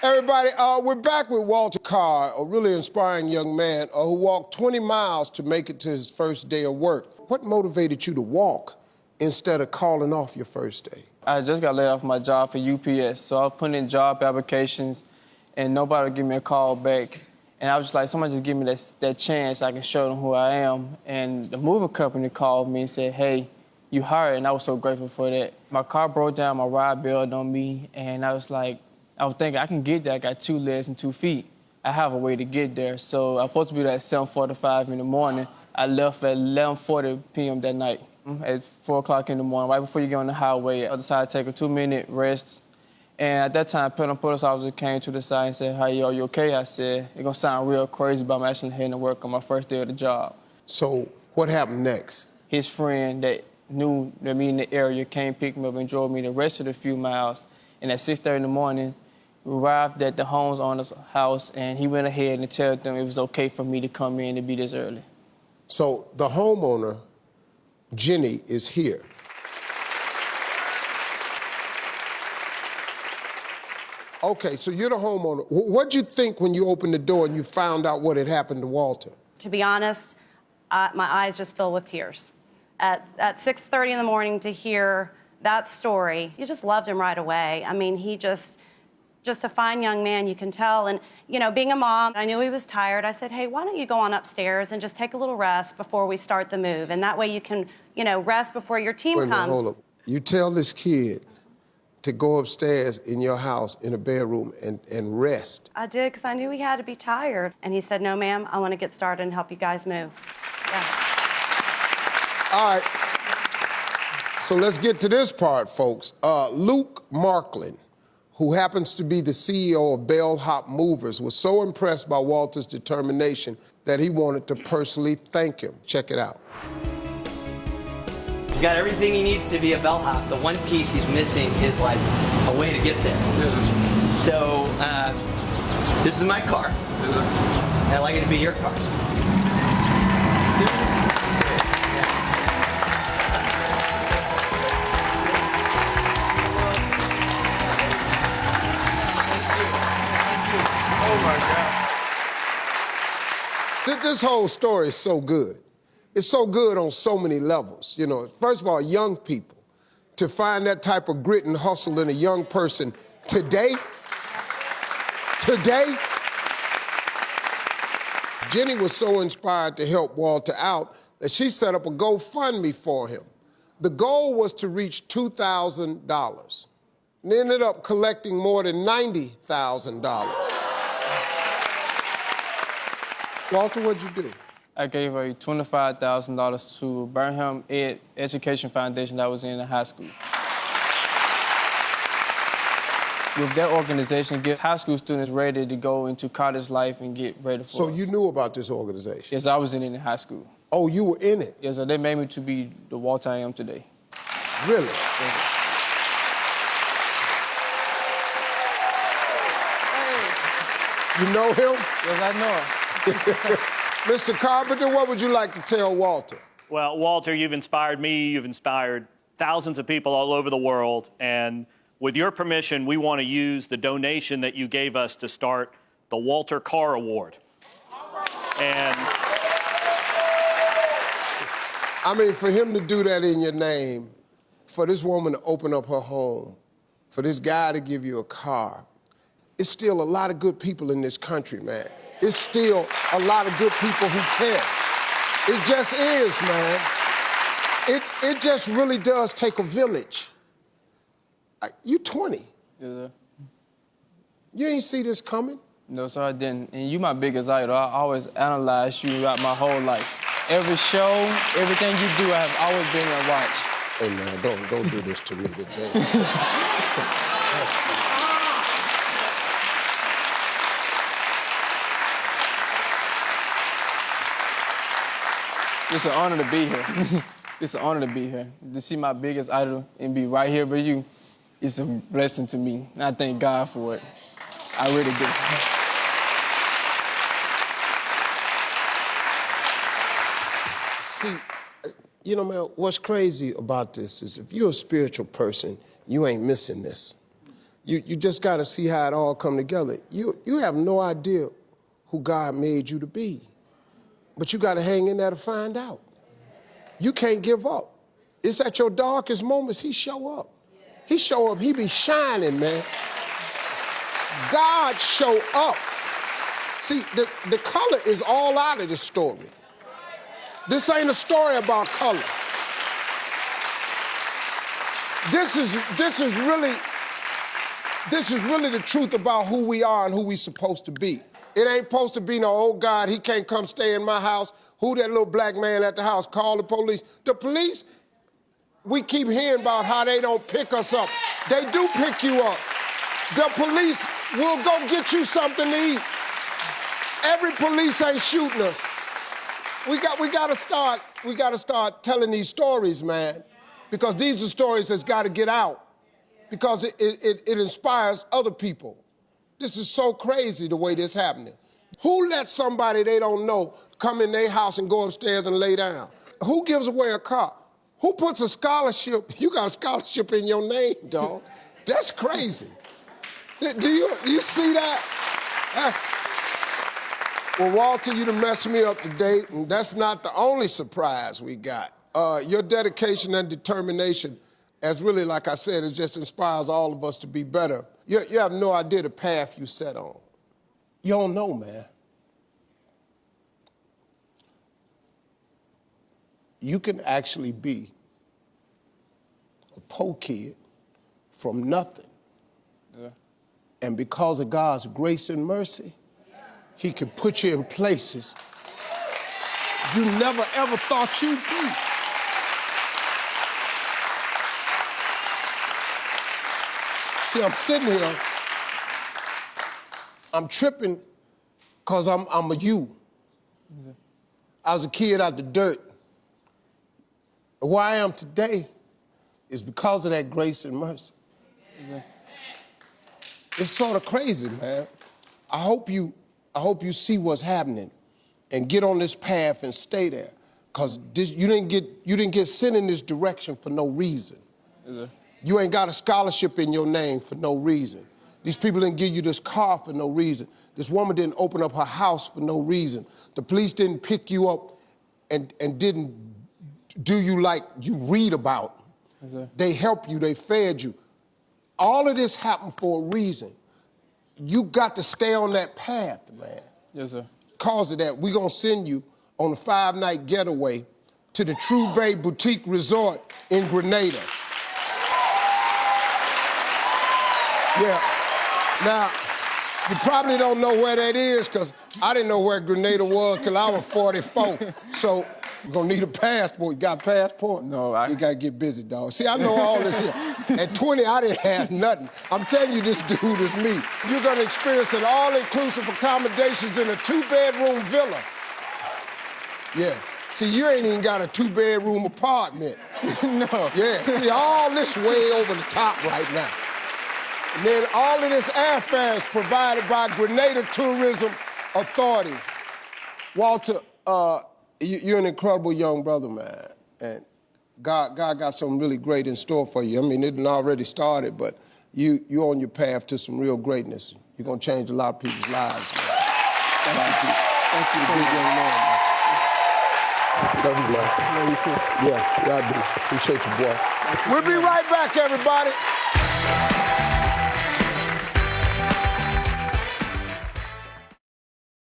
Everybody, we're back with Walter Carr, a really inspiring young man who walked 20 miles to make it to his first day of work. What motivated you to walk instead of calling off your first day? I just got laid off my job for UPS, so I was putting in job applications, and nobody would give me a call back. And I was just like, somebody just give me that chance I can show them who I am. And the moving company called me and said, hey, you hired, and I was so grateful for that. My car broke down, my ride bailed on me, and I was thinking, I can get there. I got 2 legs and 2 feet. I have a way to get there. So I was supposed to be there at 7:45 in the morning. I left at 11:40 p.m. that night. At 4 o'clock in the morning, right before you get on the highway, I decided to take a 2-minute rest. And at that time, Pelham police officer came to the side and said, "Hey, are you okay?" I said, "It's gonna sound real crazy, but I'm actually heading to work on my first day of the job." So what happened next? His friend that knew me in the area came pick me up and drove me the rest of the few miles. And at 6:30 in the morning, we arrived at the homeowner's house, and he went ahead and told them it was okay for me to come in and be this early. So the homeowner, Jenny, is here. Okay, so you're the homeowner. What'd you think when you opened the door and you found out what had happened to Walter? To be honest, my eyes just fill with tears. At 6:30 in the morning to hear that story, you just loved him right away. I mean, he just a fine young man, you can tell. And, you know, being a mom, I knew he was tired. I said, hey, why don't you go on upstairs and just take a little rest before we start the move? And that way you can, you know, rest before your team comes. Wait a minute, hold up. You tell this kid to go upstairs in your house in a bedroom and rest. I did, because I knew he had to be tired. And he said, no, ma'am, I want to get started and help you guys move. Yeah. All right. So let's get to this part, folks. Luke Marklin, who happens to be the CEO of Bellhop Movers, was so impressed by Walter's determination that he wanted to personally thank him. Check it out. He's got everything he needs to be a bellhop. The one piece he's missing is like a way to get there. So this is my car. I'd like it to be your car. This whole story is so good. It's so good on so many levels. You know, first of all, young people, to find that type of grit and hustle in a young person today, Jenny was so inspired to help Walter out that she set up a GoFundMe for him. The goal was to reach $2,000. And they ended up collecting more than $90,000. Walter, what'd you do? I gave away $25,000 to Burnham Education Foundation that was in the high school. With that organization, gives high school students ready to go into college life and get ready for So us. you knew about this organization? Yes, I was in it in high school. Oh, you were in it? Yes, so they made me to be the Walter I am today. Really? You know him? Yes, I know him. Mr. Carpenter, what would you like to tell Walter? Well, Walter, you've inspired me, you've inspired thousands of people all over the world, and with your permission, we want to use the donation that you gave us to start the Walter Carr Award. And I mean, for him to do that in your name, for this woman to open up her home, for this guy to give you a car, it's still a lot of good people in this country, man. It's still a lot of good people who care. It just is, man. It just really does take a village. You 20. Yes, sir. You ain't see this coming? No, sir, I didn't. And you my biggest idol. I always analyze you throughout my whole life. Every show, everything you do, I have always been there to watch. Hey, man, don't do this to me today. It's an honor to be here. It's an honor to be here. To see my biggest idol and be right here with you, it's a blessing to me. And I thank God for it. I really do. See, you know, man, what's crazy about this is if you're a spiritual person, you ain't missing this. You just got to see how it all come together. You have no idea who God made you to be, but you got to hang in there to find out. You can't give up. It's at your darkest moments he show up. He show up, he be shining, man. God show up. See, the color is all out of this story. This ain't a story about color. This is really the truth about who we are and who we supposed to be. It ain't supposed to be no, oh God, he can't come stay in my house. Who that little black man at the house? Call the police. The police, we keep hearing about how they don't pick us up. They do pick you up. The police will go get you something to eat. Every police ain't shooting us. We gotta start telling these stories, man, because these are stories that's got to get out, because it inspires other people. This is so crazy the way this happening. Who lets somebody they don't know come in their house and go upstairs and lay down? Who gives away a car? Who puts a scholarship? You got a scholarship in your name, dog. That's crazy. Do you see that? Well, Walter, you done messed me up today, and that's not the only surprise we got. Your dedication and determination, as really, like I said, it just inspires all of us to be better. You have no idea the path you set on. You don't know, man. You can actually be a poor kid from nothing. Yeah. And because of God's grace and mercy, he can put you in places you never, ever thought you'd be. See, I'm sitting here, I'm tripping because I'm a you. Mm-hmm. I was a kid out the dirt. And where I am today is because of that grace and mercy. Mm-hmm. It's sort of crazy, man. I hope you see what's happening and get on this path and stay there, because you didn't get sent in this direction for no reason. Mm-hmm. You ain't got a scholarship in your name for no reason. These people didn't give you this car for no reason. This woman didn't open up her house for no reason. The police didn't pick you up and didn't do you like you read about. Mm-hmm. They helped you, they fed you. All of this happened for a reason. You got to stay on that path, man. Yes, sir. Because of that, we're going to send you on a 5-night getaway to the True Bay Boutique Resort in Grenada. Yeah. Now, you probably don't know where that is, because I didn't know where Grenada was till I was 44. So you're going to need a passport. You got a passport? No, You got to get busy, dog. See, I know all this here. At 20, I didn't have nothing. I'm telling you, this dude is me. You're going to experience an all-inclusive accommodations in a 2-bedroom villa. Yeah. See, you ain't even got a 2-bedroom apartment. No. Yeah. See, all this way over the top right now. And then all of this airfare is provided by Grenada Tourism Authority. Walter, you're an incredible young brother, man. And God got something really great in store for you. I mean, it done already started, but you're on your path to some real greatness. You're going to change a lot of people's lives, man. Thank you. Thank you, big young man. Love you, man. Love you, too. Yeah, God do. Appreciate you, boy. We'll be right back, everybody.